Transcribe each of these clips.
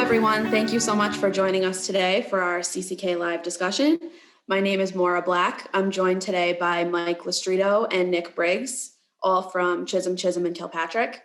everyone. Thank you so much for joining us today for our CCK Live discussion. My name is Maura Black. I'm joined today by Mike Lestrito and Nick Briggs, all from Chisholm, and Kilpatrick.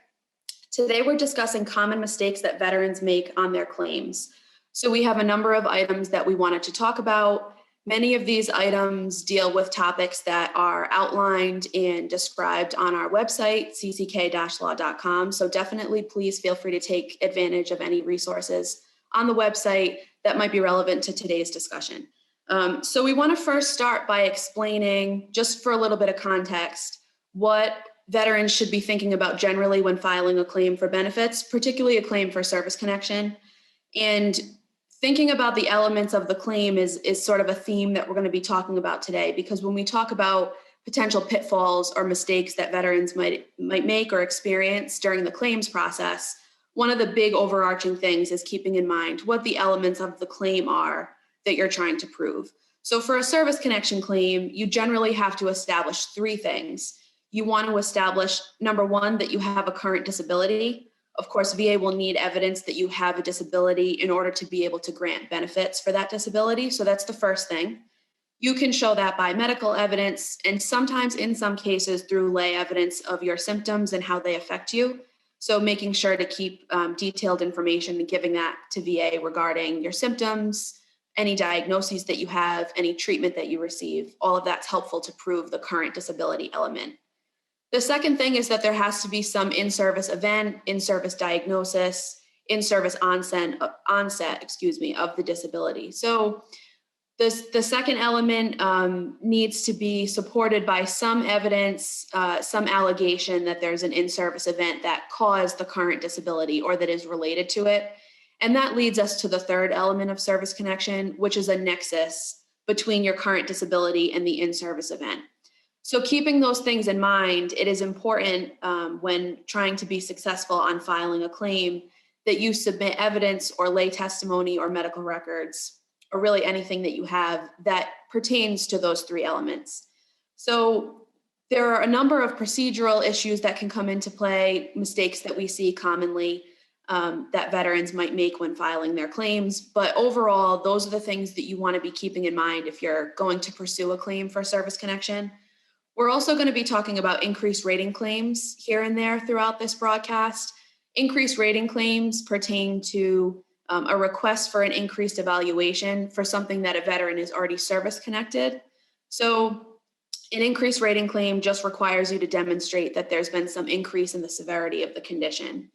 Today, we're discussing common mistakes that veterans make on their claims. So we have a number of items that we wanted to talk about. Many of these items deal with topics that are outlined and described on our website, cck-law.com. So definitely please feel free to take advantage of any resources on the website that might be relevant to today's discussion. So we want to first start by explaining, just for a little bit of context, what veterans should be thinking about generally when filing a claim for benefits, particularly a claim for service connection. And thinking about the elements of the claim is sort of a theme that we're going to be talking about today, because when we talk about potential pitfalls or mistakes that veterans might make or experience during the claims process, one of the big overarching things is keeping in mind what the elements of the claim are that you're trying to prove. So for a service connection claim, you generally have to establish three things. You want to establish, number one, that you have a current disability. Of course, VA will need evidence that you have a disability in order to be able to grant benefits for that disability. So that's the first thing. You can show that by medical evidence, and sometimes in some cases through lay evidence of your symptoms and how they affect you. So making sure to keep detailed information and giving that to VA regarding your symptoms, any diagnoses that you have, any treatment that you receive. All of that's helpful to prove the current disability element. The second thing is that there has to be some in-service event, in-service diagnosis, in-service onset, of the disability. So the second element needs to be supported by some evidence, some allegation that there's an in-service event that caused the current disability or that is related to it. And that leads us to the third element of service connection, which is a nexus between your current disability and the in-service event. So keeping those things in mind, it is important when trying to be successful on filing a claim that you submit evidence or lay testimony or medical records, or really anything that you have that pertains to those three elements. So there are a number of procedural issues that can come into play, mistakes that we see commonly that veterans might make when filing their claims. But overall, those are the things that you want to be keeping in mind if you're going to pursue a claim for service connection. We're also going to be talking about increased rating claims here and there throughout this broadcast. Increased rating claims pertain to a request for an increased evaluation for something that a veteran is already service connected. So an increased rating claim just requires you to demonstrate that there's been some increase in the severity of the condition.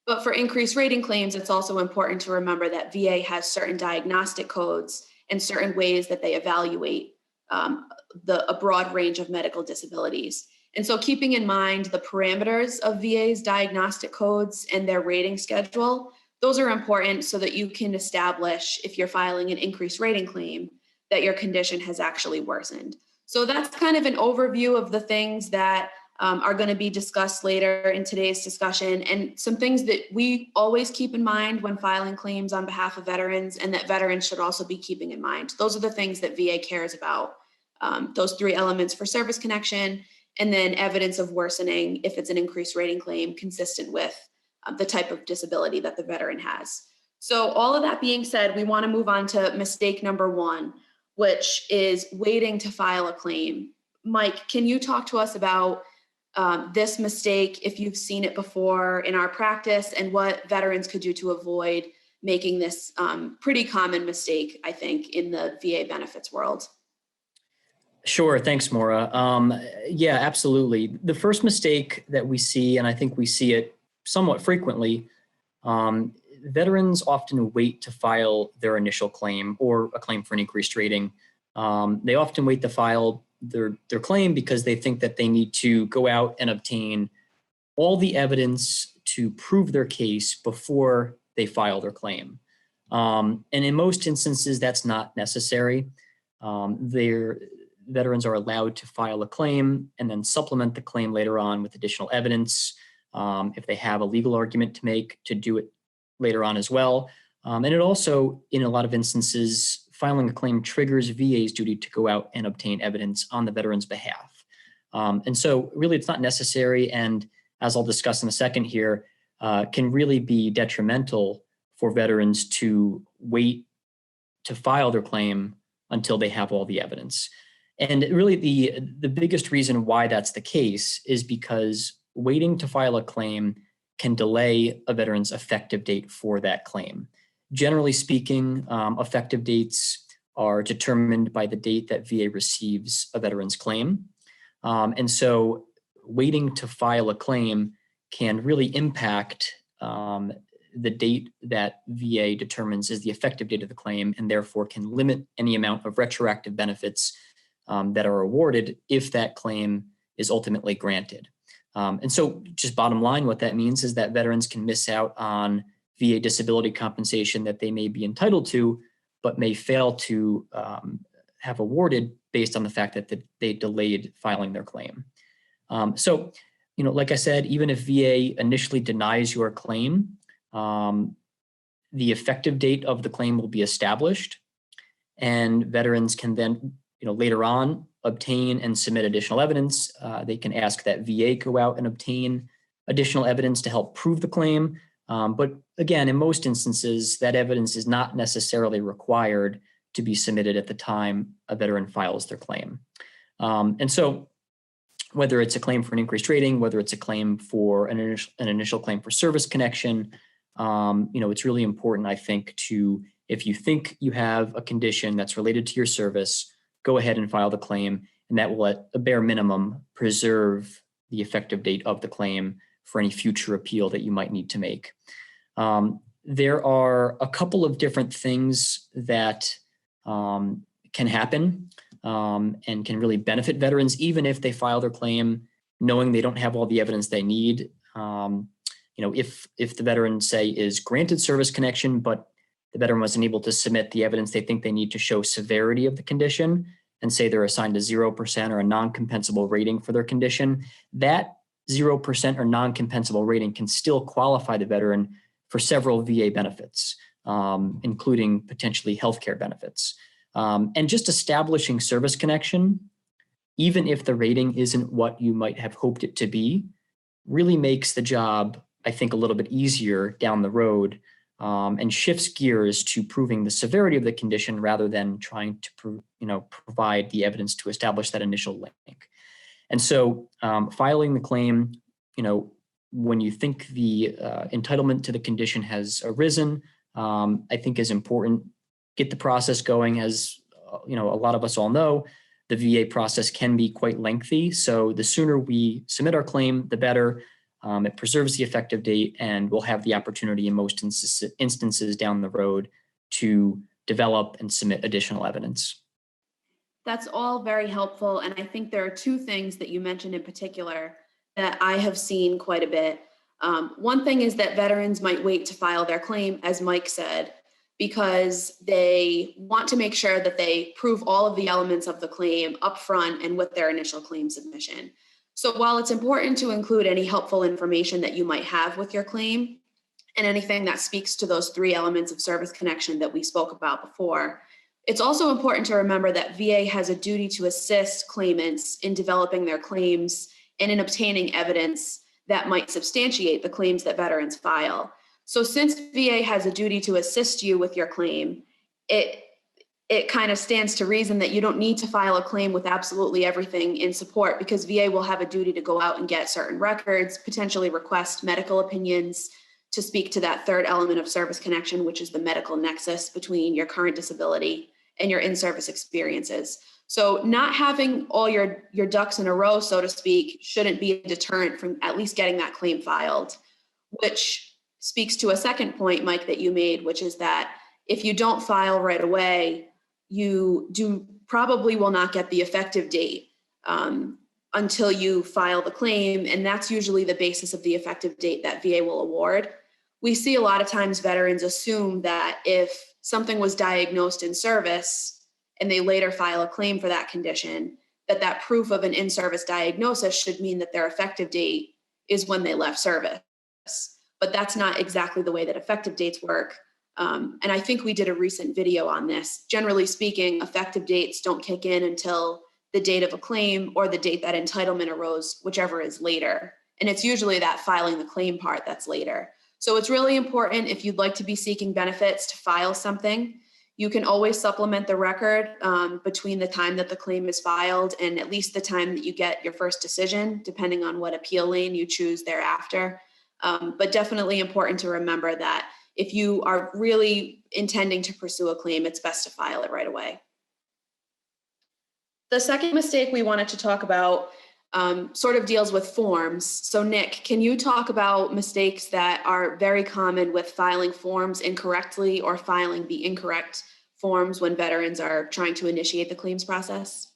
But for increased rating claims, it's also important to remember that VA has certain diagnostic codes and certain ways that they evaluate a broad range of medical disabilities. And so keeping in mind the parameters of VA's diagnostic codes and their rating schedule, those are important so that you can establish, if you're filing an increased rating claim, that your condition has actually worsened. So that's kind of an overview of the things that are going to be discussed later in today's discussion, and some things that we always keep in mind when filing claims on behalf of veterans, and that veterans should also be keeping in mind. Those are the things that VA cares about. Those three elements for service connection, and then evidence of worsening if it's an increased rating claim consistent with the type of disability that the veteran has. So all of that being said, we want to move on to mistake number one, which is waiting to file a claim. Mike, can you talk to us about this mistake, if you've seen it before in our practice, and what veterans could do to avoid making this pretty common mistake, I think, in the VA benefits world? Sure. Thanks, Maura. Yeah, absolutely. The first mistake that we see, and I think we see it somewhat frequently, veterans often wait to file their initial claim or a claim for an increased rating. They often wait to file their claim because they think that they need to go out and obtain all the evidence to prove their case before they file their claim. And in most instances, that's not necessary. Veterans are allowed to file a claim and then supplement the claim later on with additional evidence. If they have a legal argument to make, to do it later on as well. And it also, in a lot of instances, filing a claim triggers VA's duty to go out and obtain evidence on the veteran's behalf. And so really it's not necessary, and as I'll discuss in a second here, can really be detrimental for veterans to wait to file their claim until they have all the evidence. And really the biggest reason why that's the case is because waiting to file a claim can delay a veteran's effective date for that claim. Generally speaking, effective dates are determined by the date that VA receives a veteran's claim. And so waiting to file a claim can really impact the date that VA determines is the effective date of the claim, and therefore can limit any amount of retroactive benefits that are awarded if that claim is ultimately granted. And so just bottom line, what that means is that veterans can miss out on VA disability compensation that they may be entitled to, but may fail to have awarded based on the fact that they delayed filing their claim. So, like I said, even if VA initially denies your claim, the effective date of the claim will be established, and veterans can then, later on obtain and submit additional evidence. They can ask that VA go out and obtain additional evidence to help prove the claim. But again, in most instances, that evidence is not necessarily required to be submitted at the time a veteran files their claim. And so whether it's a claim for an increased rating, whether it's a claim for an initial claim for service connection, it's really important, I think, if you think you have a condition that's related to your service, go ahead and file the claim, and that will at a bare minimum preserve the effective date of the claim for any future appeal that you might need to make. There are a couple of different things that can happen and can really benefit veterans, even if they file their claim knowing they don't have all the evidence they need. If the veteran, say, is granted service connection, but the veteran wasn't able to submit the evidence they think they need to show severity of the condition, and say they're assigned a 0% or a non-compensable rating for their condition, that 0% or non-compensable rating can still qualify the veteran for several VA benefits, including potentially healthcare benefits. And just establishing service connection, even if the rating isn't what you might have hoped it to be, really makes the job, I think, a little bit easier down the road, and shifts gears to proving the severity of the condition rather than trying to provide the evidence to establish that initial link. And so filing the claim, when you think the entitlement to the condition has arisen, I think is important. Get the process going. As a lot of us all know, the VA process can be quite lengthy. So the sooner we submit our claim, the better. It preserves the effective date, and we'll have the opportunity in most instances down the road to develop and submit additional evidence. That's all very helpful. And I think there are two things that you mentioned in particular that I have seen quite a bit. One thing is that veterans might wait to file their claim, as Mike said, because they want to make sure that they prove all of the elements of the claim upfront and with their initial claim submission. So while it's important to include any helpful information that you might have with your claim and anything that speaks to those three elements of service connection that we spoke about before, it's also important to remember that VA has a duty to assist claimants in developing their claims and in obtaining evidence that might substantiate the claims that veterans file. So since VA has a duty to assist you with your claim, it kind of stands to reason that you don't need to file a claim with absolutely everything in support, because VA will have a duty to go out and get certain records, potentially request medical opinions to speak to that third element of service connection, which is the medical nexus between your current disability and your in-service experiences. So not having all your ducks in a row, so to speak, shouldn't be a deterrent from at least getting that claim filed, which speaks to a second point, Mike, that you made, which is that if you don't file right away, you probably will not get the effective date until you file the claim. And that's usually the basis of the effective date that VA will award. We see a lot of times veterans assume that if something was diagnosed in service and they later file a claim for that condition, that proof of an in-service diagnosis should mean that their effective date is when they left service. But that's not exactly the way that effective dates work. And I think we did a recent video on this. Generally speaking, effective dates don't kick in until the date of a claim or the date that entitlement arose, whichever is later. And it's usually that filing the claim part that's later. So it's really important if you'd like to be seeking benefits to file something. You can always supplement the record between the time that the claim is filed and at least the time that you get your first decision, depending on what appeal lane you choose thereafter. But definitely important to remember that if you are really intending to pursue a claim, it's best to file it right away. The second mistake we wanted to talk about sort of deals with forms. So Nick, can you talk about mistakes that are very common with filing forms incorrectly or filing the incorrect forms when veterans are trying to initiate the claims process?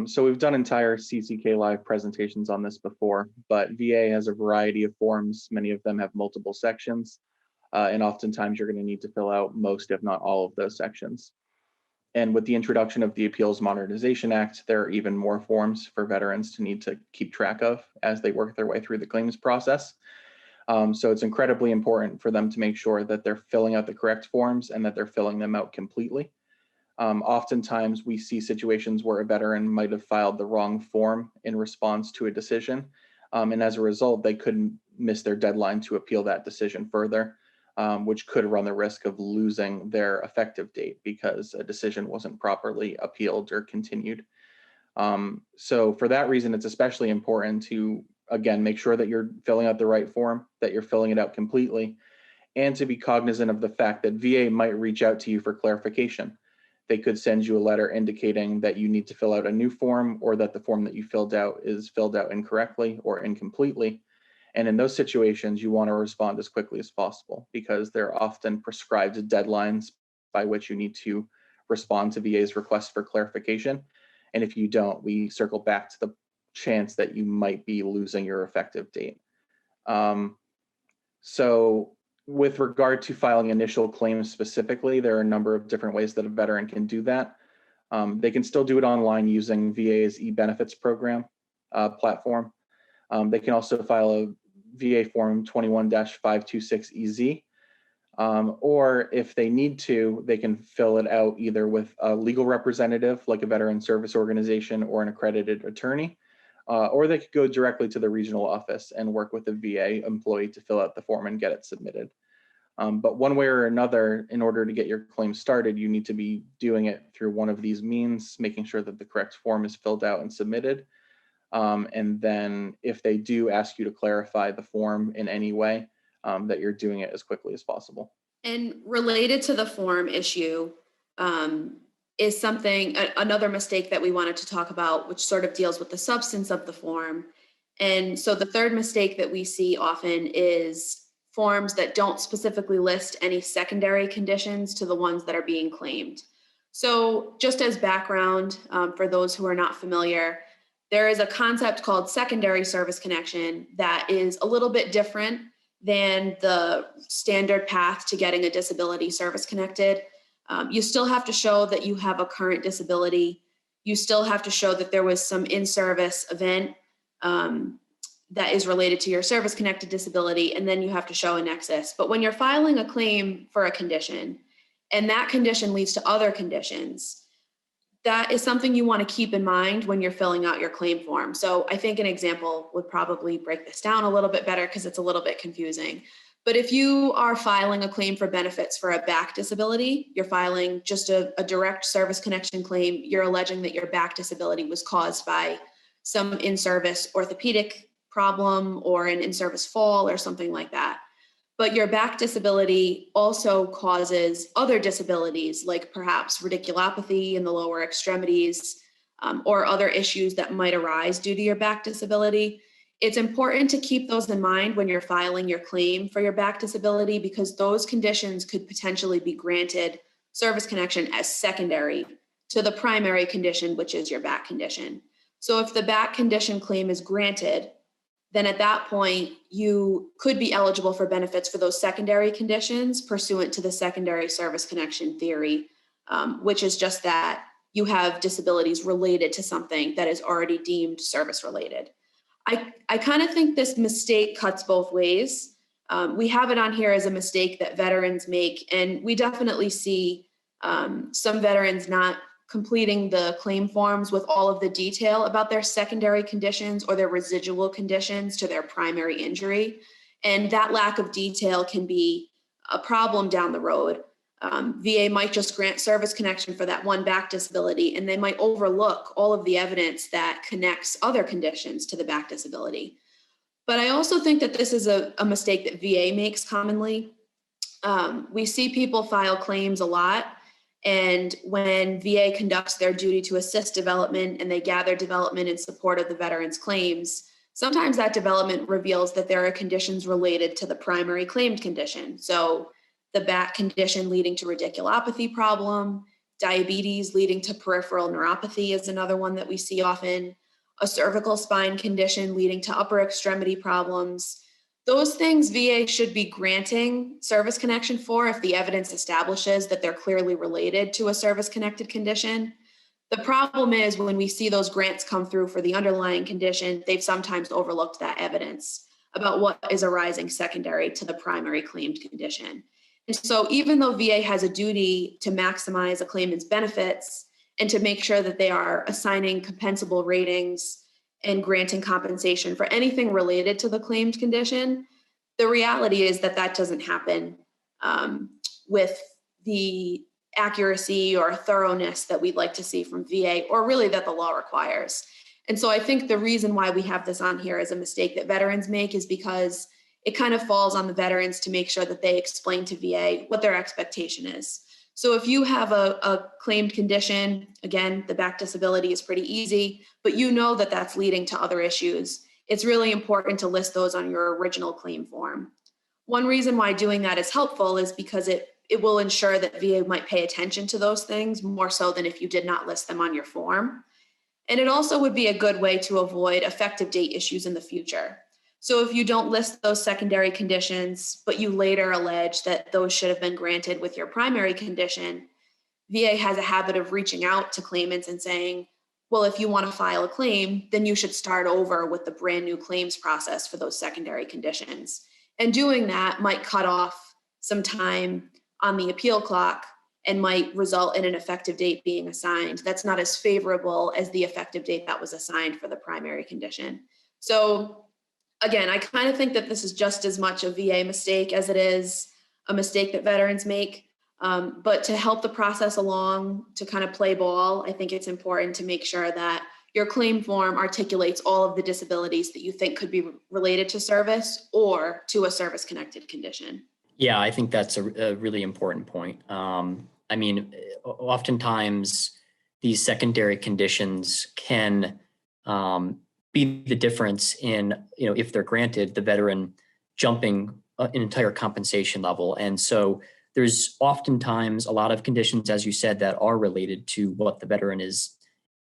So we've done entire CCK Live presentations on this before, but VA has a variety of forms. Many of them have multiple sections, and oftentimes you're going to need to fill out most, if not all, of those sections. And with the introduction of the Appeals Modernization Act, there are even more forms for veterans to need to keep track of as they work their way through the claims process. So it's incredibly important for them to make sure that they're filling out the correct forms and that they're filling them out completely. Oftentimes we see situations where a veteran might have filed the wrong form in response to a decision. And as a result, they could miss their deadline to appeal that decision further, which could run the risk of losing their effective date because a decision wasn't properly appealed or continued. So for that reason, it's especially important to, again, make sure that you're filling out the right form, that you're filling it out completely, and to be cognizant of the fact that VA might reach out to you for clarification. They could send you a letter indicating that you need to fill out a new form or that the form that you filled out is filled out incorrectly or incompletely. And in those situations, you want to respond as quickly as possible because there are often prescribed deadlines by which you need to respond to VA's request for clarification. And if you don't, we circle back to the chance that you might be losing your effective date. So with regard to filing initial claims specifically, there are a number of different ways that a veteran can do that. They can still do it online using VA's e-benefits program platform. They can also file a VA form 21-526EZ, or if they need to, they can fill it out either with a legal representative like a veteran service organization or an accredited attorney, or they could go directly to the regional office and work with a VA employee to fill out the form and get it submitted. But one way or another, in order to get your claim started, you need to be doing it through one of these means, making sure that the correct form is filled out and submitted. And then if they do ask you to clarify the form in any way, that you're doing it as quickly as possible. And related to the form issue is another mistake that we wanted to talk about, which sort of deals with the substance of the form. And so the third mistake that we see often is forms that don't specifically list any secondary conditions to the ones that are being claimed. So just as background, for those who are not familiar, there is a concept called secondary service connection that is a little bit different than the standard path to getting a disability service connected. You still have to show that you have a current disability. You still have to show that there was some in-service event that is related to your service-connected disability, and then you have to show a nexus. But when you're filing a claim for a condition, and that condition leads to other conditions, that is something you want to keep in mind when you're filling out your claim form. So I think an example would probably break this down a little bit better because it's a little bit confusing. But if you are filing a claim for benefits for a back disability, you're filing just a direct service connection claim, you're alleging that your back disability was caused by some in-service orthopedic problem or an in-service fall or something like that. But your back disability also causes other disabilities, like perhaps radiculopathy in the lower extremities, or other issues that might arise due to your back disability. It's important to keep those in mind when you're filing your claim for your back disability, because those conditions could potentially be granted service connection as secondary to the primary condition, which is your back condition. So if the back condition claim is granted, then at that point, you could be eligible for benefits for those secondary conditions pursuant to the secondary service connection theory, which is just that you have disabilities related to something that is already deemed service related. I kind of think this mistake cuts both ways. We have it on here as a mistake that veterans make, and we definitely see some veterans not completing the claim forms with all of the detail about their secondary conditions or their residual conditions to their primary injury. And that lack of detail can be a problem down the road. VA might just grant service connection for that one back disability, and they might overlook all of the evidence that connects other conditions to the back disability. But I also think that this is a mistake that VA makes commonly. We see people file claims a lot, and when VA conducts their duty to assist development and they gather development in support of the veteran's claims, sometimes that development reveals that there are conditions related to the primary claimed condition. So the back condition leading to radiculopathy problem, diabetes leading to peripheral neuropathy is another one that we see often, a cervical spine condition leading to upper extremity problems. Those things VA should be granting service connection for if the evidence establishes that they're clearly related to a service-connected condition. The problem is when we see those grants come through for the underlying condition, they've sometimes overlooked that evidence about what is arising secondary to the primary claimed condition. And so even though VA has a duty to maximize a claimant's benefits and to make sure that they are assigning compensable ratings and granting compensation for anything related to the claimed condition, the reality is that that doesn't happen with the accuracy or thoroughness that we'd like to see from VA, or really that the law requires. And so I think the reason why we have this on here as a mistake that veterans make is because it kind of falls on the veterans to make sure that they explain to VA what their expectation is. So if you have a claimed condition, again, the back disability is pretty easy, but you know that that's leading to other issues, it's really important to list those on your original claim form. One reason why doing that is helpful is because it will ensure that VA might pay attention to those things more so than if you did not list them on your form. And it also would be a good way to avoid effective date issues in the future. So if you don't list those secondary conditions, but you later allege that those should have been granted with your primary condition, VA has a habit of reaching out to claimants and saying, well, if you want to file a claim, then you should start over with the brand new claims process for those secondary conditions. And doing that might cut off some time on the appeal clock and might result in an effective date being assigned that's not as favorable as the effective date that was assigned for the primary condition. So again, I kind of think that this is just as much a VA mistake as it is a mistake that veterans make. But to help the process along, to kind of play ball, I think it's important to make sure that your claim form articulates all of the disabilities that you think could be related to service or to a service-connected condition. Yeah, I think that's a really important point. I mean, oftentimes these secondary conditions can be the difference in, if they're granted, the veteran jumping an entire compensation level. And so there's oftentimes a lot of conditions, as you said, that are related to what the veteran is,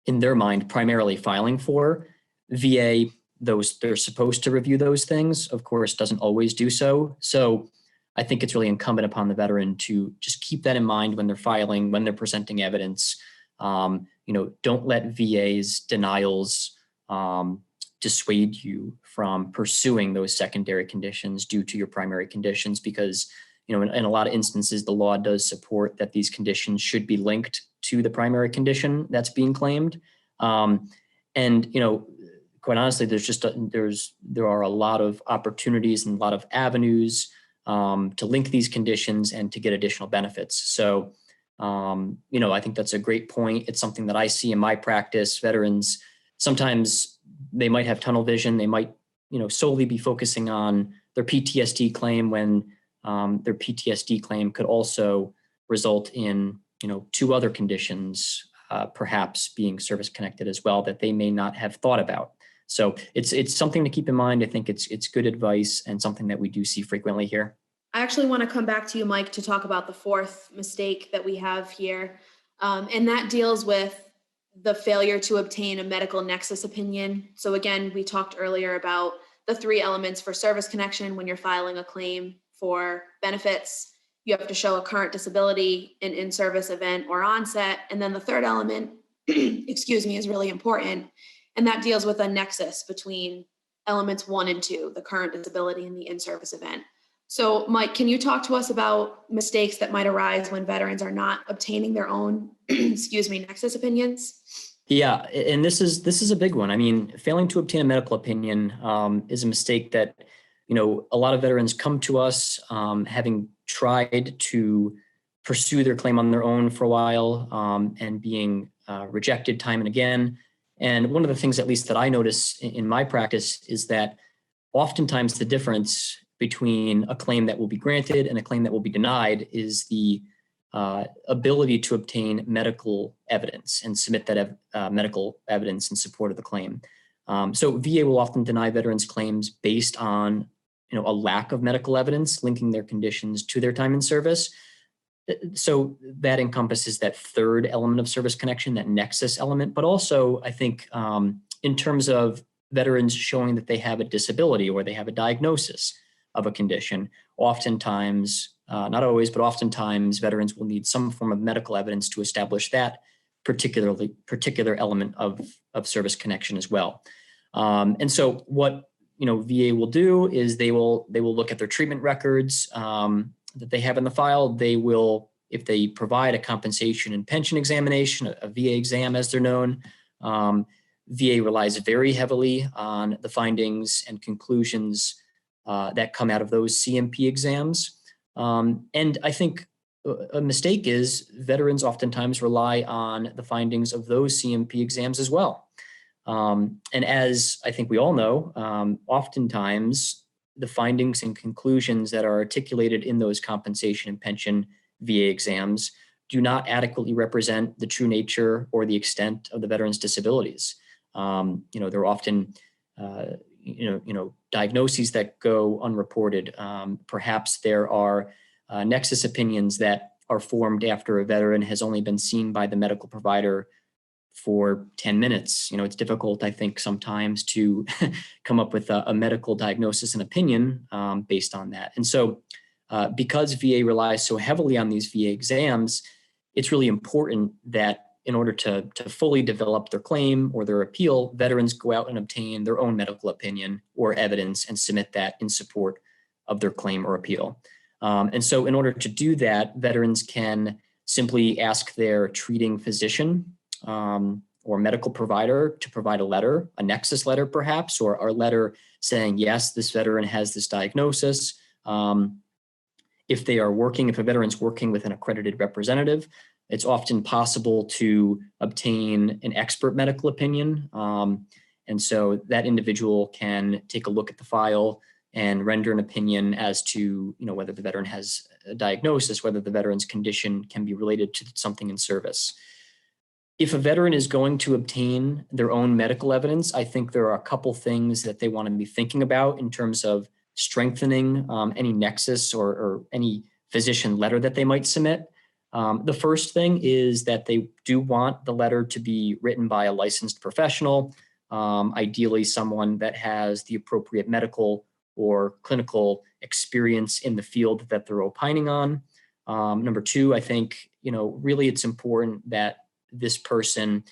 in their mind, primarily filing for. VA, they're supposed to review those things, of course, doesn't always do so. So I think it's really incumbent upon the veteran to just keep that in mind when they're filing, when they're presenting evidence. Don't let VA's denials dissuade you from pursuing those secondary conditions due to your primary conditions, because in a lot of instances, the law does support that these conditions should be linked to the primary condition that's being claimed. Quite honestly, there are a lot of opportunities and a lot of avenues to link these conditions and to get additional benefits. So, I think that's a great point. It's something that I see in my practice. Veterans, sometimes they might have tunnel vision. They might, solely be focusing on their PTSD claim when their PTSD claim could also result in, two other conditions, perhaps being service connected as well, that they may not have thought about. So it's something to keep in mind. I think it's good advice and something that we do see frequently here. I actually want to come back to you, Mike, to talk about the fourth mistake that we have here. And that deals with the failure to obtain a medical nexus opinion. So again, we talked earlier about the three elements for service connection when you're filing a claim for benefits. You have to show a current disability, an in-service event or onset. And then the third element, is really important. And that deals with a nexus between elements 1 and 2, the current disability and the in-service event. So Mike, can you talk to us about mistakes that might arise when veterans are not obtaining their own, nexus opinions? Yeah, and this is a big one. I mean, failing to obtain a medical opinion is a mistake that, a lot of veterans come to us having tried to pursue their claim on their own for a while and being rejected time and again. And one of the things, at least that I notice in my practice, is that oftentimes the difference between a claim that will be granted and a claim that will be denied is the ability to obtain medical evidence and submit that medical evidence in support of the claim. So VA will often deny veterans claims based on a lack of medical evidence linking their conditions to their time in service. So that encompasses that third element of service connection, that nexus element, but also I think in terms of veterans showing that they have a disability or they have a diagnosis of a condition, oftentimes, not always, but oftentimes veterans will need some form of medical evidence to establish that particular element of service connection as well. And so what VA will do is they will look at their treatment records that they have in the file. They will, if they provide a compensation and pension examination, a VA exam as they're known, VA relies very heavily on the findings and conclusions that come out of those CMP exams. And I think a mistake is veterans oftentimes rely on the findings of those CMP exams as well. And as I think we all know, oftentimes the findings and conclusions that are articulated in those compensation and pension VA exams do not adequately represent the true nature or the extent of the veteran's disabilities. There are often, diagnoses that go unreported. Perhaps there are nexus opinions that are formed after a veteran has only been seen by the medical provider for 10 minutes. It's difficult, I think, sometimes to come up with a medical diagnosis and opinion based on that. And so because VA relies so heavily on these VA exams, it's really important that in order to fully develop their claim or their appeal, veterans go out and obtain their own medical opinion or evidence and submit that in support of their claim or appeal. And so in order to do that, veterans can simply ask their treating physician or medical provider to provide a letter, a nexus letter perhaps, or a letter saying, yes, this veteran has this diagnosis. If a veteran's working with an accredited representative, it's often possible to obtain an expert medical opinion. And so that individual can take a look at the file and render an opinion as to whether the veteran has a diagnosis, whether the veteran's condition can be related to something in service. If a veteran is going to obtain their own medical evidence, I think there are a couple things that they want to be thinking about in terms of strengthening any nexus or any physician letter that they might submit. The first thing is that they do want the letter to be written by a licensed professional, ideally someone that has the appropriate medical or clinical experience in the field that they're opining on. Number two, I think, really it's important that this person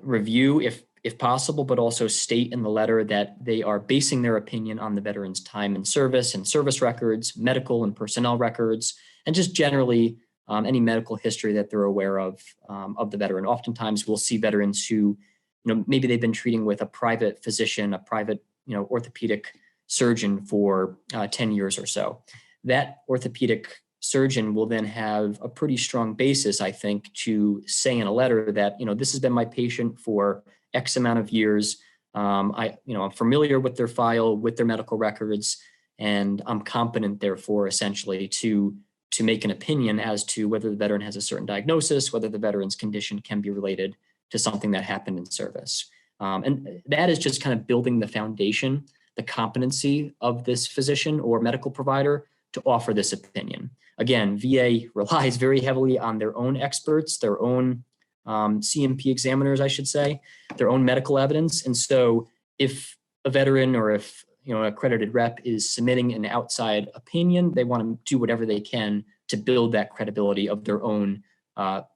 review, if possible, but also state in the letter that they are basing their opinion on the veteran's time in service and service records, medical and personnel records, and just generally any medical history that they're aware of the veteran. Oftentimes we'll see veterans who, maybe they've been treating with a private physician, a private, orthopedic surgeon for 10 years or so. That orthopedic surgeon will then have a pretty strong basis, I think, to say in a letter that, this has been my patient for X amount of years. I'm familiar with their file, with their medical records, and I'm competent, therefore, essentially to make an opinion as to whether the veteran has a certain diagnosis, whether the veteran's condition can be related to something that happened in service. And that is just kind of building the foundation, the competency of this physician or medical provider to offer this opinion. Again, VA relies very heavily on their own experts, their own CMP examiners, I should say, their own medical evidence. And so if a veteran or if an accredited rep is submitting an outside opinion, they want to do whatever they can to build that credibility of their own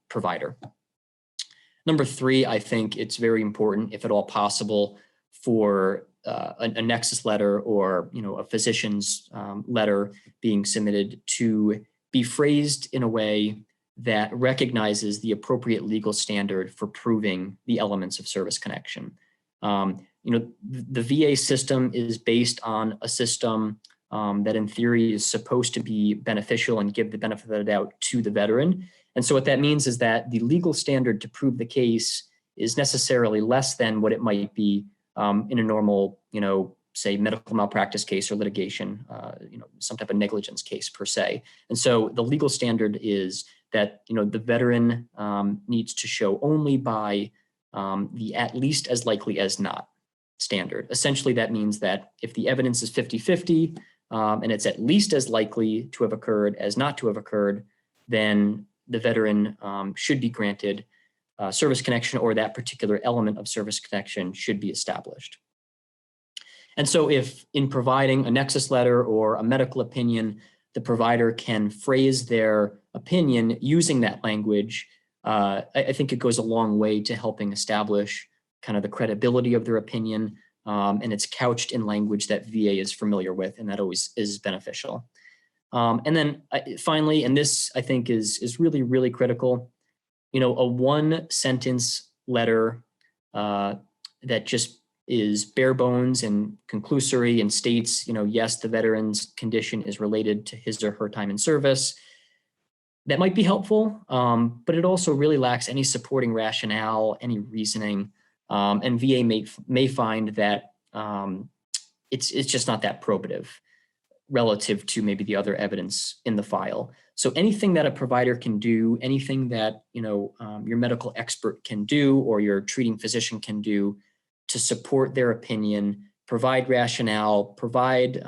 provider. Number three, I think it's very important, if at all possible, for a nexus letter or a physician's letter being submitted to be phrased in a way that recognizes the appropriate legal standard for proving the elements of service connection. The VA system is based on a system that in theory is supposed to be beneficial and give the benefit of the doubt to the veteran. And so what that means is that the legal standard to prove the case is necessarily less than what it might be in a normal, say medical malpractice case or litigation, some type of negligence case per se. And so the legal standard is that, the veteran needs to show only by the at least as likely as not standard. Essentially, that means that if the evidence is 50-50 and it's at least as likely to have occurred as not to have occurred, then the veteran should be granted service connection, or that particular element of service connection should be established. And so if in providing a nexus letter or a medical opinion, the provider can phrase their opinion using that language, I think it goes a long way to helping establish kind of the credibility of their opinion, and it's couched in language that VA is familiar with, and that always is beneficial. And then finally, and this I think is really, really critical, a one-sentence letter that just is bare bones and conclusory and states, yes, the veteran's condition is related to his or her time in service. That might be helpful, but it also really lacks any supporting rationale, any reasoning, and VA may find that it's just not that probative relative to maybe the other evidence in the file. So anything that a provider can do, anything that your medical expert can do or your treating physician can do to support their opinion, provide rationale, provide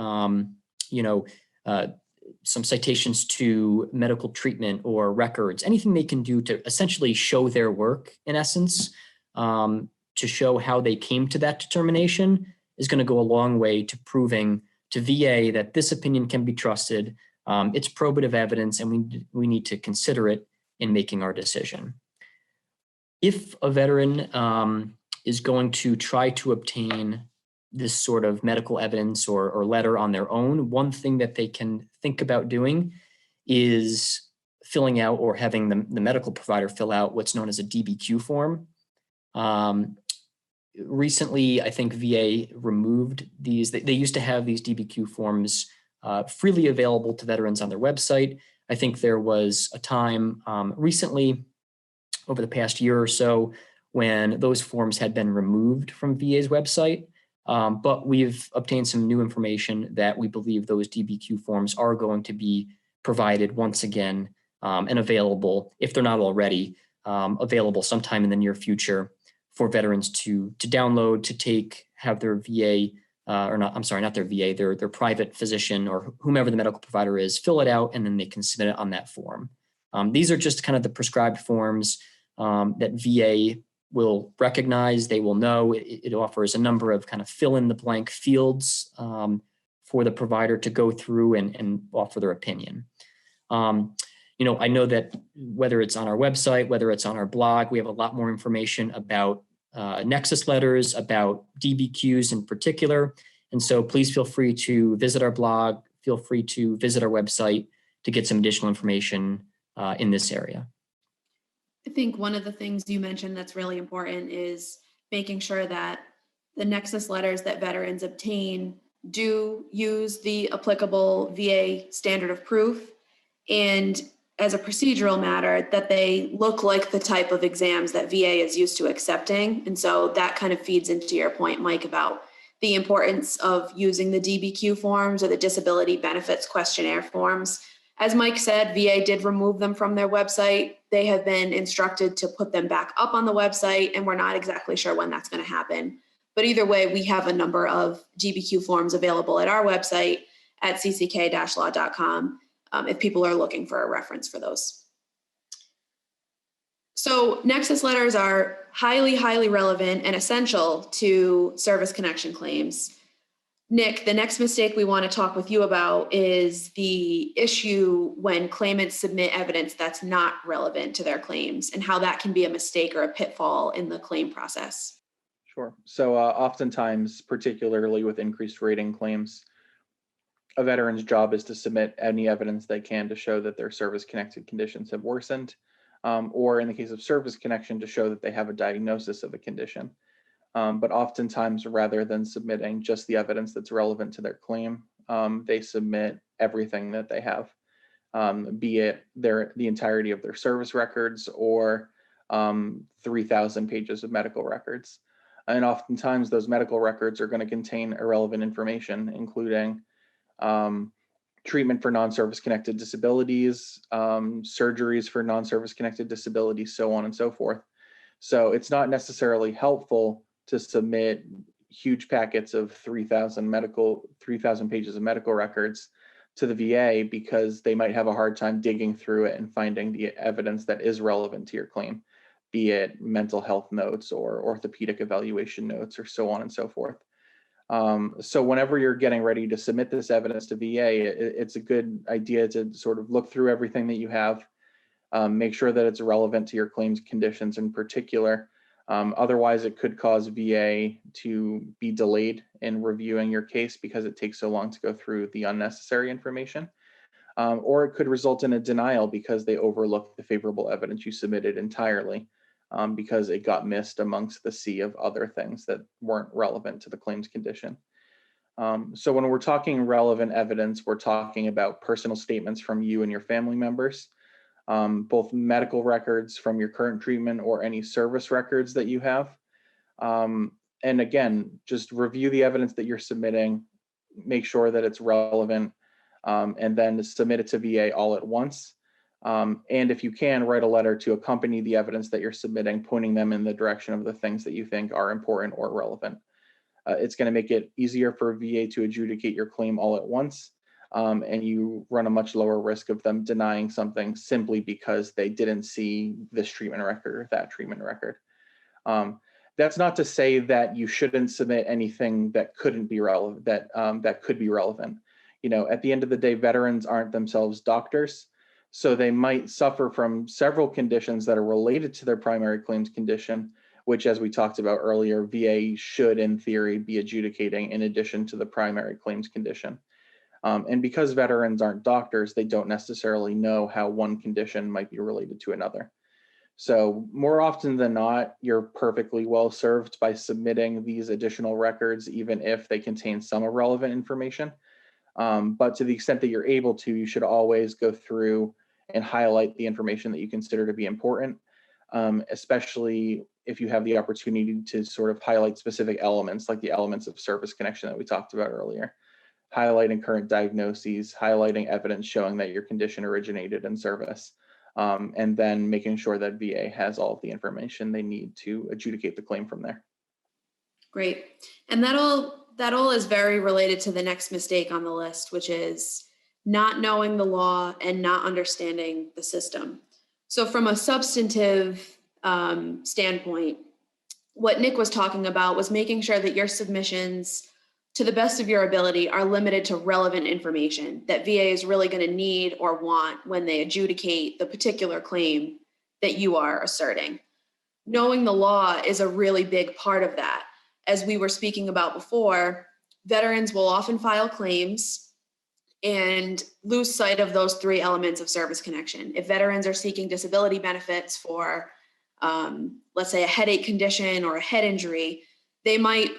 some citations to medical treatment or records, anything they can do to essentially show their work, in essence, to show how they came to that determination is going to go a long way to proving to VA that this opinion can be trusted. It's probative evidence, and we need to consider it in making our decision. If a veteran is going to try to obtain this sort of medical evidence or letter on their own, one thing that they can think about doing is filling out or having the medical provider fill out what's known as a DBQ form. Recently, I think VA removed these. They used to have these DBQ forms freely available to veterans on their website. I think there was a time recently, over the past year or so, when those forms had been removed from VA's website. But we've obtained some new information that we believe those DBQ forms are going to be provided once again and available, if they're not already, available sometime in the near future for veterans to download, to take, have their VA, not their VA, their private physician or whomever the medical provider is, fill it out, and then they can submit it on that form. These are just kind of the prescribed forms that VA will recognize, they will know. It offers a number of kind of fill in the blank fields for the provider to go through and offer their opinion. I know that whether it's on our website, whether it's on our blog, we have a lot more information about Nexus letters, about DBQs in particular. And so please feel free to visit our blog, feel free to visit our website to get some additional information in this area. I think one of the things you mentioned that's really important is making sure that the Nexus letters that veterans obtain do use the applicable VA standard of proof, and as a procedural matter, that they look like the type of exams that VA is used to accepting. And so that kind of feeds into your point, Mike, about the importance of using the DBQ forms or the disability benefits questionnaire forms. As Mike said, VA did remove them from their website. They have been instructed to put them back up on the website, and we're not exactly sure when that's going to happen. But either way, we have a number of DBQ forms available at our website at cck-law.com if people are looking for a reference for those. So Nexus letters are highly, highly relevant and essential to service connection claims. Nick, the next mistake we want to talk with you about is the issue when claimants submit evidence that's not relevant to their claims, and how that can be a mistake or a pitfall in the claim process. Sure. So oftentimes, particularly with increased rating claims, a veteran's job is to submit any evidence they can to show that their service-connected conditions have worsened, or in the case of service connection, to show that they have a diagnosis of a condition. But oftentimes, rather than submitting just the evidence that's relevant to their claim, they submit everything that they have, be it the entirety of their service records or 3,000 pages of medical records. And oftentimes those medical records are going to contain irrelevant information, including treatment for non-service connected disabilities, surgeries for non-service connected disabilities, so on and so forth. So it's not necessarily helpful to submit huge packets of 3,000 pages of medical records to the VA, because they might have a hard time digging through it and finding the evidence that is relevant to your claim, be it mental health notes or orthopedic evaluation notes or so on and so forth. So whenever you're getting ready to submit this evidence to VA, it's a good idea to sort of look through everything that you have, make sure that it's relevant to your claims conditions in particular. Otherwise, it could cause VA to be delayed in reviewing your case because it takes so long to go through the unnecessary information. Or it could result in a denial because they overlooked the favorable evidence you submitted entirely, because it got missed amongst the sea of other things that weren't relevant to the claims condition. So when we're talking relevant evidence, we're talking about personal statements from you and your family members, both medical records from your current treatment or any service records that you have. And again, just review the evidence that you're submitting, make sure that it's relevant, and then submit it to VA all at once. And if you can, write a letter to accompany the evidence that you're submitting, pointing them in the direction of the things that you think are important or relevant. It's going to make it easier for VA to adjudicate your claim all at once. And you run a much lower risk of them denying something simply because they didn't see this treatment record or that treatment record. That's not to say that you shouldn't submit anything that couldn't be relevant, that could be relevant. You know, at the end of the day, veterans aren't themselves doctors, so they might suffer from several conditions that are related to their primary claims condition, which, as we talked about earlier, VA should, in theory, be adjudicating in addition to the primary claims condition. And because veterans aren't doctors, they don't necessarily know how one condition might be related to another. So more often than not, you're perfectly well served by submitting these additional records, even if they contain some irrelevant information. But to the extent that you're able to, you should always go through and highlight the information that you consider to be important, especially if you have the opportunity to sort of highlight specific elements, like the elements of service connection that we talked about earlier. Highlighting current diagnoses, highlighting evidence showing that your condition originated in service, and then making sure that VA has all of the information they need to adjudicate the claim from there. Great. And that all is very related to the next mistake on the list, which is not knowing the law and not understanding the system. So from a substantive standpoint, what Nick was talking about was making sure that your submissions, to the best of your ability, are limited to relevant information that VA is really going to need or want when they adjudicate the particular claim that you are asserting. Knowing the law is a really big part of that. As we were speaking about before, veterans will often file claims and lose sight of those three elements of service connection. If veterans are seeking disability benefits for, let's say, a headache condition or a head injury, they might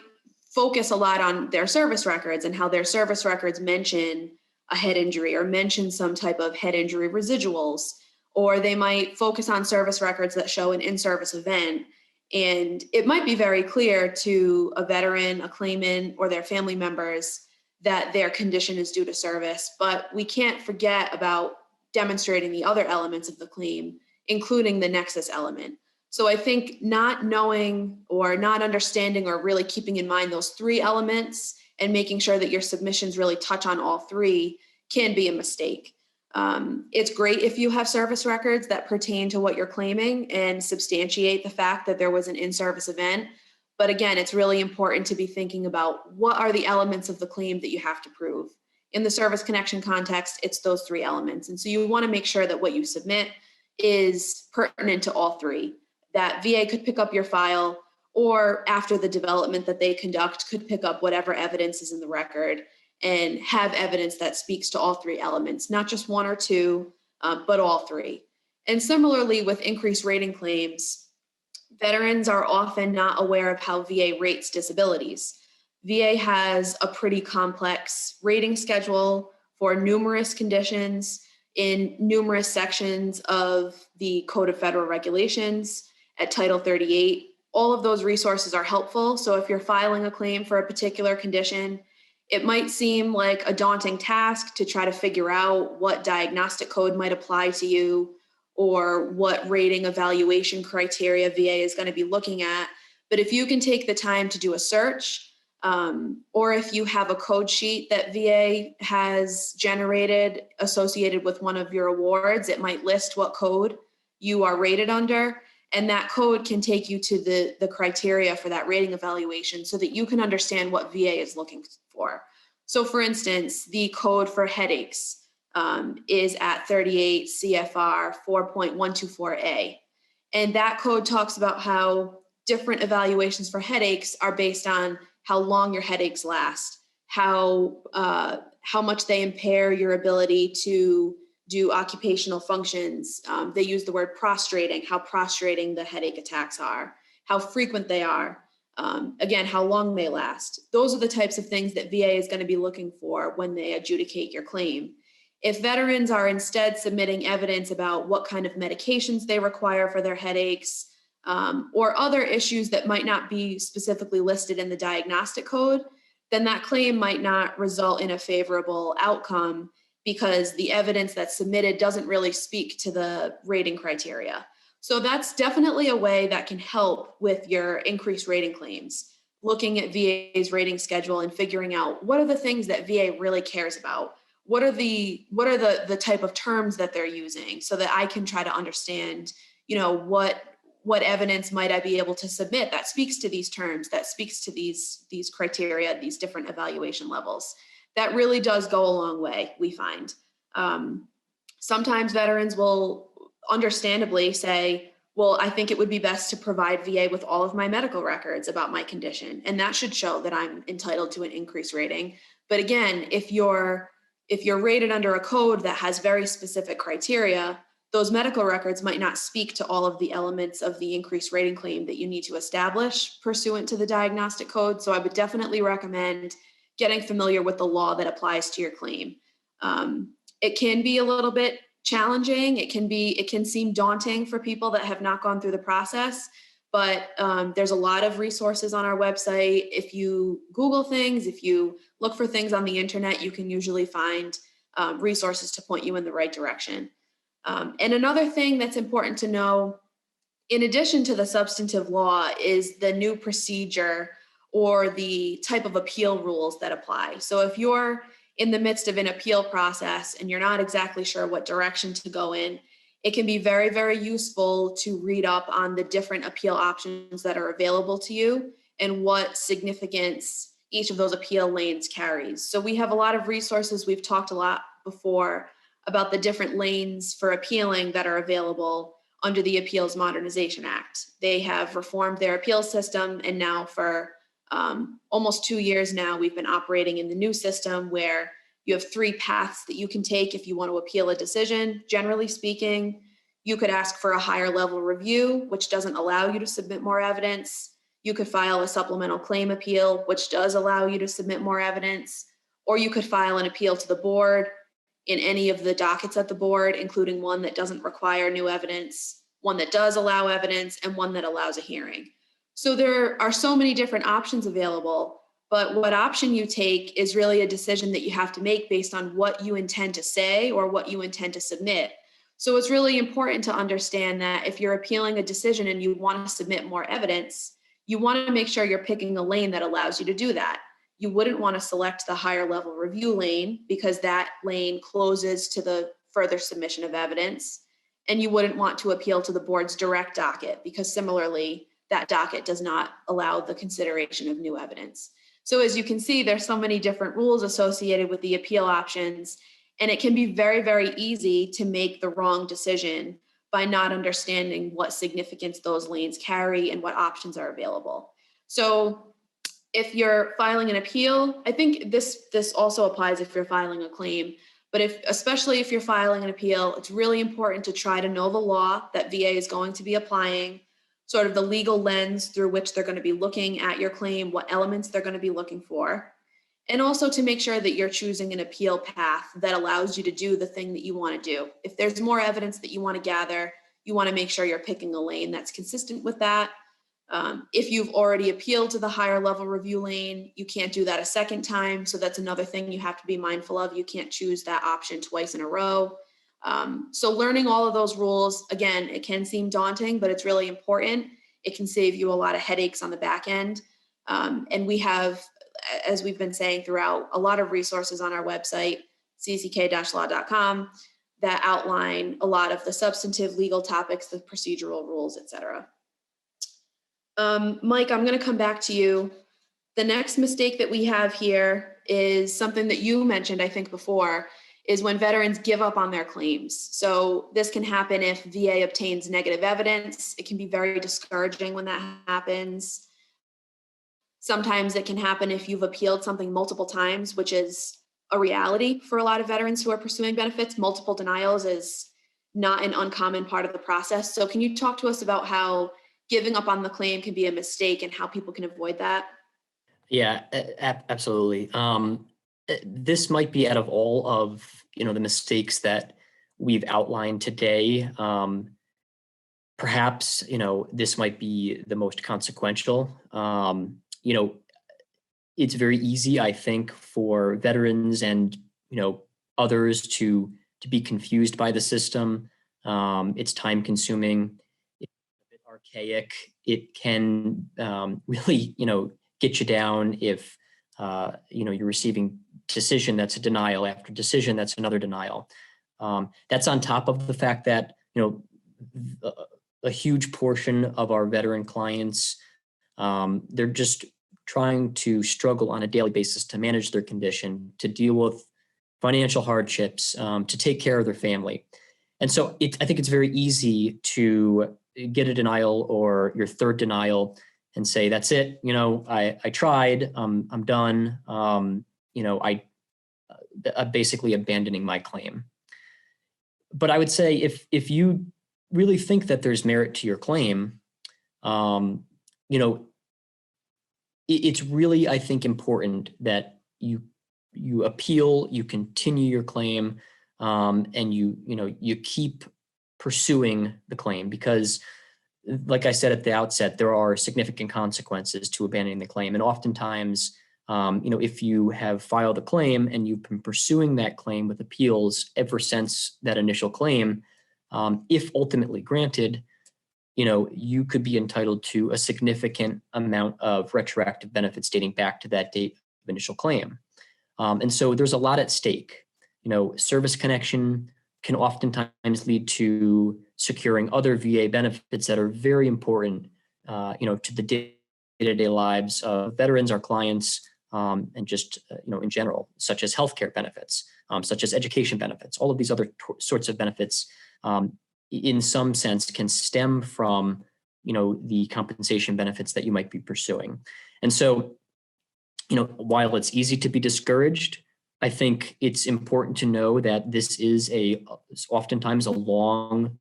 focus a lot on their service records and how their service records mention a head injury or mention some type of head injury residuals, or they might focus on service records that show an in-service event. And it might be very clear to a veteran, a claimant, or their family members that their condition is due to service, but we can't forget about demonstrating the other elements of the claim, including the nexus element. So I think not knowing or not understanding or really keeping in mind those three elements and making sure that your submissions really touch on all three can be a mistake. It's great if you have service records that pertain to what you're claiming and substantiate the fact that there was an in-service event. But again, it's really important to be thinking about what are the elements of the claim that you have to prove. In the service connection context, it's those three elements. And so you want to make sure that what you submit is pertinent to all three, that VA could pick up your file, or after the development that they conduct could pick up whatever evidence is in the record and have evidence that speaks to all three elements, not just one or two, but all three. And similarly with increased rating claims, veterans are often not aware of how VA rates disabilities. VA has a pretty complex rating schedule for numerous conditions in numerous sections of the Code of Federal Regulations at Title 38. All of those resources are helpful. So if you're filing a claim for a particular condition, it might seem like a daunting task to try to figure out what diagnostic code might apply to you or what rating evaluation criteria VA is going to be looking at. But if you can take the time to do a search, or if you have a code sheet that VA has generated associated with one of your awards, it might list what code you are rated under. And that code can take you to the criteria for that rating evaluation so that you can understand what VA is looking for. So for instance, the code for headaches is at 38 CFR 4.124A. And that code talks about how different evaluations for headaches are based on how long your headaches last, how much they impair your ability to do occupational functions. They use the word prostrating, how prostrating the headache attacks are, how frequent they are, again, how long they last. Those are the types of things that VA is going to be looking for when they adjudicate your claim. If veterans are instead submitting evidence about what kind of medications they require for their headaches, or other issues that might not be specifically listed in the diagnostic code, then that claim might not result in a favorable outcome because the evidence that's submitted doesn't really speak to the rating criteria. So that's definitely a way that can help with your increased rating claims, looking at VA's rating schedule and figuring out what are the things that VA really cares about. What are the type of terms that they're using so that I can try to understand, what evidence might I be able to submit that speaks to these terms, that speaks to these criteria, these different evaluation levels. That really does go a long way, we find. Sometimes veterans will understandably say, well, I think it would be best to provide VA with all of my medical records about my condition, and that should show that I'm entitled to an increased rating. But again, if you're rated under a code that has very specific criteria, those medical records might not speak to all of the elements of the increased rating claim that you need to establish pursuant to the diagnostic code. So I would definitely recommend getting familiar with the law that applies to your claim. It can be a little bit challenging. It can seem daunting for people that have not gone through the process, but there's a lot of resources on our website. If you Google things, if you look for things on the internet, you can usually find resources to point you in the right direction. And another thing that's important to know, in addition to the substantive law, is the new procedure or the type of appeal rules that apply. So if you're in the midst of an appeal process and you're not exactly sure what direction to go in, it can be very, very useful to read up on the different appeal options that are available to you and what significance each of those appeal lanes carries. So we have a lot of resources. We've talked a lot before about the different lanes for appealing that are available under the Appeals Modernization Act. They have reformed their appeals system, and now for almost 2 years now, we've been operating in the new system where you have 3 paths that you can take if you want to appeal a decision. Generally speaking, you could ask for a higher level review, which doesn't allow you to submit more evidence. You could file a supplemental claim appeal, which does allow you to submit more evidence, or you could file an appeal to the board in any of the dockets at the board, including one that doesn't require new evidence, one that does allow evidence, and one that allows a hearing. So there are so many different options available, but what option you take is really a decision that you have to make based on what you intend to say or what you intend to submit. So it's really important to understand that if you're appealing a decision and you want to submit more evidence, you want to make sure you're picking a lane that allows you to do that. You wouldn't want to select the higher level review lane because that lane closes to the further submission of evidence. And you wouldn't want to appeal to the board's direct docket because similarly, that docket does not allow the consideration of new evidence. So as you can see, there's so many different rules associated with the appeal options, and it can be very, very easy to make the wrong decision by not understanding what significance those lanes carry and what options are available. So if you're filing an appeal, I think this also applies if you're filing a claim, but especially if you're filing an appeal, it's really important to try to know the law that VA is going to be applying sort of the legal lens through which they're going to be looking at your claim, what elements they're going to be looking for, and also to make sure that you're choosing an appeal path that allows you to do the thing that you want to do. If there's more evidence that you want to gather, you want to make sure you're picking a lane that's consistent with that. If you've already appealed to the higher level review lane, you can't do that a second time. So that's another thing you have to be mindful of. You can't choose that option twice in a row. So learning all of those rules, again, it can seem daunting, but it's really important. It can save you a lot of headaches on the back end. And we have, as we've been saying throughout, a lot of resources on our website, cck-law.com, that outline a lot of the substantive legal topics, the procedural rules, et cetera. Mike, I'm going to come back to you. The next mistake that we have here is something that you mentioned, I think, before, is when veterans give up on their claims. So this can happen if VA obtains negative evidence. It can be very discouraging when that happens. Sometimes it can happen if you've appealed something multiple times, which is a reality for a lot of veterans who are pursuing benefits. Multiple denials is not an uncommon part of the process. So can you talk to us about how giving up on the claim can be a mistake and how people can avoid that? Yeah, absolutely. This might be out of all of the mistakes that we've outlined today. Perhaps this might be the most consequential. It's very easy, I think, for veterans and others to be confused by the system. It's time consuming. It's a bit archaic. It can really get you down if you're receiving decision that's a denial after decision that's another denial. That's on top of the fact that a huge portion of our veteran clients, they're just trying to struggle on a daily basis to manage their condition, to deal with financial hardships, to take care of their family. And so I think it's very easy to get a denial or your third denial and say, that's it. I tried, I'm done. I'm basically abandoning my claim. But I would say if you really think that there's merit to your claim, it's really, I think, important that you appeal, you continue your claim, and you keep pursuing the claim, because like I said at the outset, there are significant consequences to abandoning the claim. And oftentimes, if you have filed a claim and you've been pursuing that claim with appeals ever since that initial claim, if ultimately granted, you could be entitled to a significant amount of retroactive benefits dating back to that date of initial claim. And so there's a lot at stake. Service connection can oftentimes lead to securing other VA benefits that are very important, to the day-to-day lives of veterans, our clients, and just, in general, such as healthcare benefits, such as education benefits. All of these other sorts of benefits, in some sense, can stem from, the compensation benefits that you might be pursuing. And so, while it's easy to be discouraged, I think it's important to know that this is oftentimes a long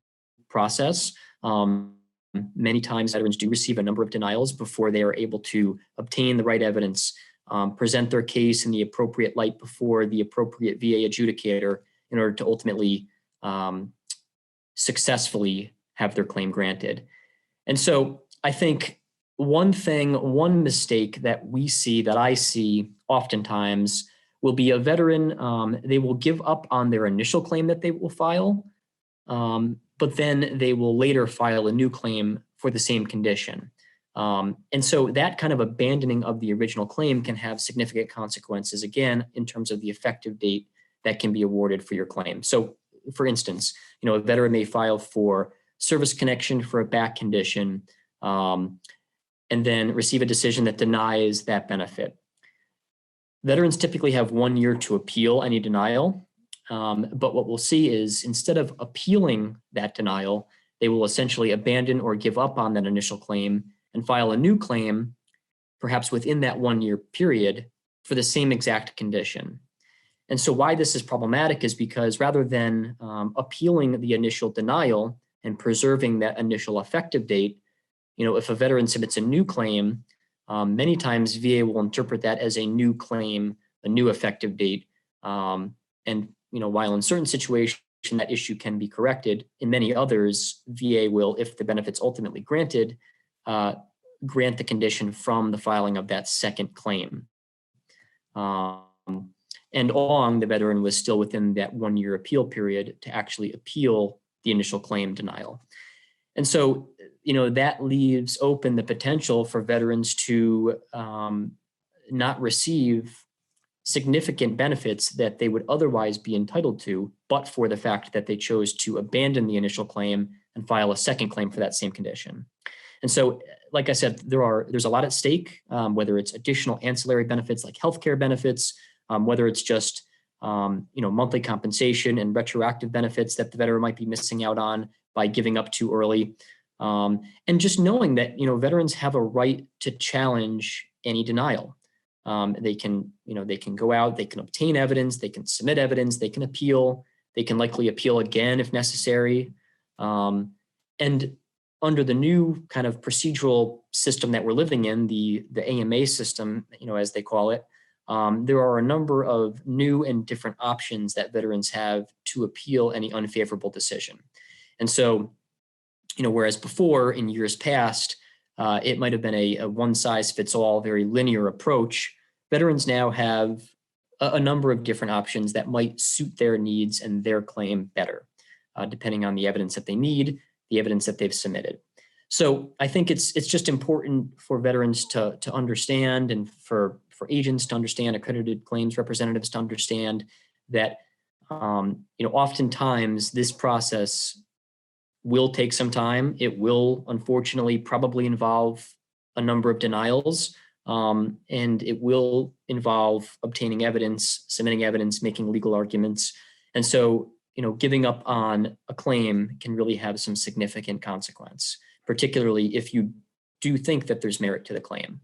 process. Many times veterans do receive a number of denials before they are able to obtain the right evidence, present their case in the appropriate light before the appropriate VA adjudicator in order to ultimately successfully have their claim granted. And so I think one mistake that I see oftentimes will be a veteran, they will give up on their initial claim that they will file, but then they will later file a new claim for the same condition. And so that kind of abandoning of the original claim can have significant consequences, again, in terms of the effective date that can be awarded for your claim. So for instance, a veteran may file for service connection for a back condition, and then receive a decision that denies that benefit. Veterans typically have 1 year to appeal any denial, but what we'll see is instead of appealing that denial, they will essentially abandon or give up on that initial claim and file a new claim, perhaps within that 1 year period, for the same exact condition. And so why this is problematic is because rather than appealing the initial denial and preserving that initial effective date, if a veteran submits a new claim, many times VA will interpret that as a new claim, a new effective date. And while in certain situations that issue can be corrected, in many others, VA will, if the benefit's ultimately granted, grant the condition from the filing of that second claim. And along, the veteran was still within that 1-year appeal period to actually appeal the initial claim denial. And so, that leaves open the potential for veterans to not receive significant benefits that they would otherwise be entitled to, but for the fact that they chose to abandon the initial claim and file a second claim for that same condition. And so, like I said, there's a lot at stake, whether it's additional ancillary benefits like healthcare benefits, whether it's just monthly compensation and retroactive benefits that the veteran might be missing out on by giving up too early, and just knowing that veterans have a right to challenge any denial. They can go out, they can obtain evidence, they can submit evidence, they can appeal, they can likely appeal again if necessary, and under the new kind of procedural system that we're living in, the AMA system, as they call it, there are a number of new and different options that veterans have to appeal any unfavorable decision. And so, whereas before in years past, it might have been a one-size-fits-all, very linear approach, veterans now have a number of different options that might suit their needs and their claim better, depending on the evidence that they need, the evidence that they've submitted. So I think it's just important for veterans to understand, and for agents to understand, accredited claims representatives to understand that oftentimes this process will take some time. It will unfortunately probably involve a number of denials, and it will involve obtaining evidence, submitting evidence, making legal arguments. And so, giving up on a claim can really have some significant consequence, particularly if you do think that there's merit to the claim.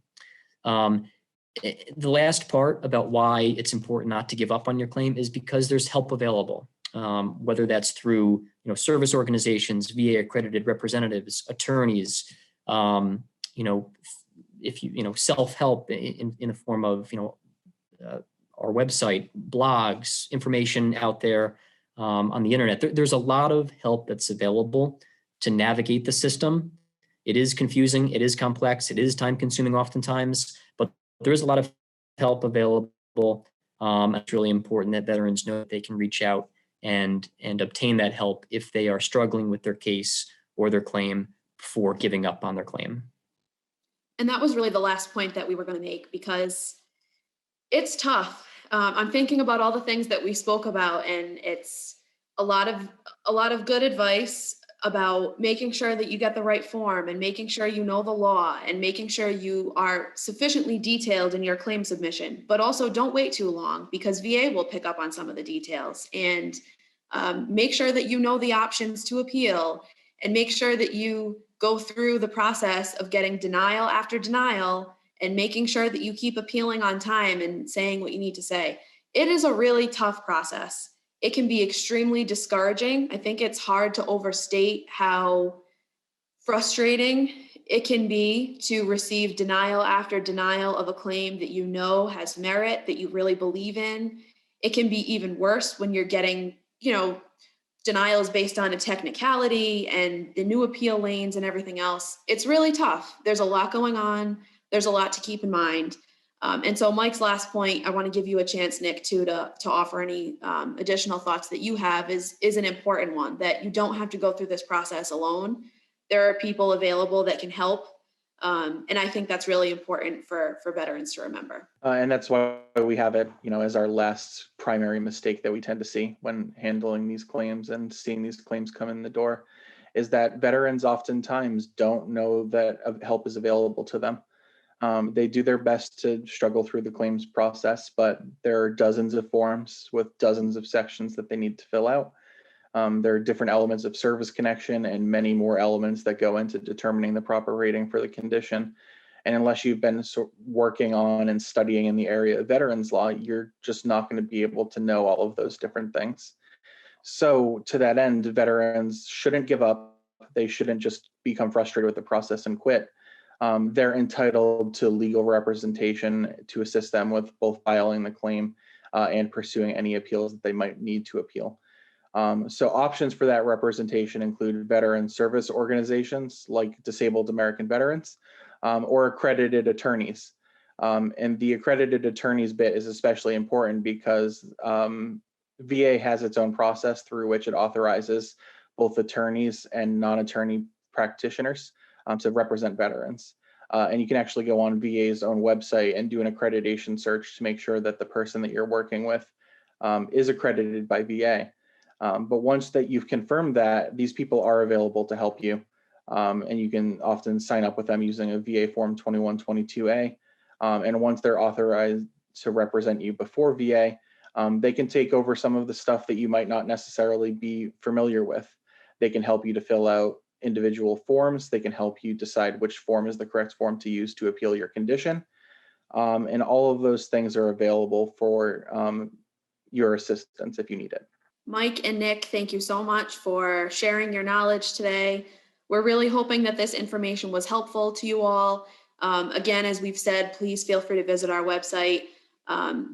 The last part about why it's important not to give up on your claim is because there's help available, whether that's through service organizations, VA accredited representatives, attorneys, if you self-help in the form of our website, blogs, information out there on the internet. There's a lot of help that's available to navigate the system. It is confusing, it is complex, it is time-consuming oftentimes, but there is a lot of help available. It's really important that veterans know that they can reach out and obtain that help if they are struggling with their case or their claim before giving up on their claim. And that was really the last point that we were going to make, because it's tough. I'm thinking about all the things that we spoke about, and it's a lot of good advice about making sure that you get the right form, and making sure you know the law, and making sure you are sufficiently detailed in your claim submission. But also, don't wait too long, because VA will pick up on some of the details. And make sure that you know the options to appeal, and make sure that you go through the process of getting denial after denial, and making sure that you keep appealing on time and saying what you need to say. It is a really tough process. It can be extremely discouraging. I think it's hard to overstate how frustrating it can be to receive denial after denial of a claim that has merit, that you really believe in. It can be even worse when you're getting, denials based on a technicality and the new appeal lanes and everything else. It's really tough. There's a lot going on. There's a lot to keep in mind. And so Mike's last point, I want to give you a chance, Nick, to offer any additional thoughts that you have is an important one, that you don't have to go through this process alone. There are people available that can help. And I think that's really important for veterans to remember. And that's why we have it, as our last primary mistake that we tend to see when handling these claims and seeing these claims come in the door, is that veterans oftentimes don't know that help is available to them. They do their best to struggle through the claims process, but there are dozens of forms with dozens of sections that they need to fill out. There are different elements of service connection and many more elements that go into determining the proper rating for the condition. And unless you've been working on and studying in the area of veterans law, you're just not going to be able to know all of those different things. So to that end, veterans shouldn't give up. they shouldn't just become frustrated with the process and quit. They're entitled to legal representation to assist them with both filing the claim and pursuing any appeals that they might need to appeal. So options for that representation include veteran service organizations like Disabled American Veterans or accredited attorneys. And the accredited attorneys bit is especially important because VA has its own process through which it authorizes both attorneys and non-attorney practitioners to represent veterans. And you can actually go on VA's own website and do an accreditation search to make sure that the person that you're working with is accredited by VA. But once that you've confirmed that, these people are available to help you. And you can often sign up with them using a VA Form 2122A. And once they're authorized to represent you before VA, they can take over some of the stuff that you might not necessarily be familiar with. They can help you to fill out individual forms. They can help you decide which form is the correct form to use to appeal your condition. And all of those things are available for your assistance if you need it. Mike and Nick, thank you so much for sharing your knowledge today. We're really hoping that this information was helpful to you all. Again, as we've said, please feel free to visit our website,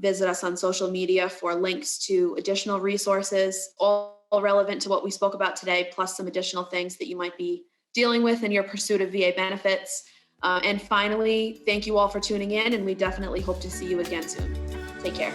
visit us on social media for links to additional resources, all relevant to what we spoke about today, plus some additional things that you might be dealing with in your pursuit of VA benefits. And finally, thank you all for tuning in, and we definitely hope to see you again soon. Take care.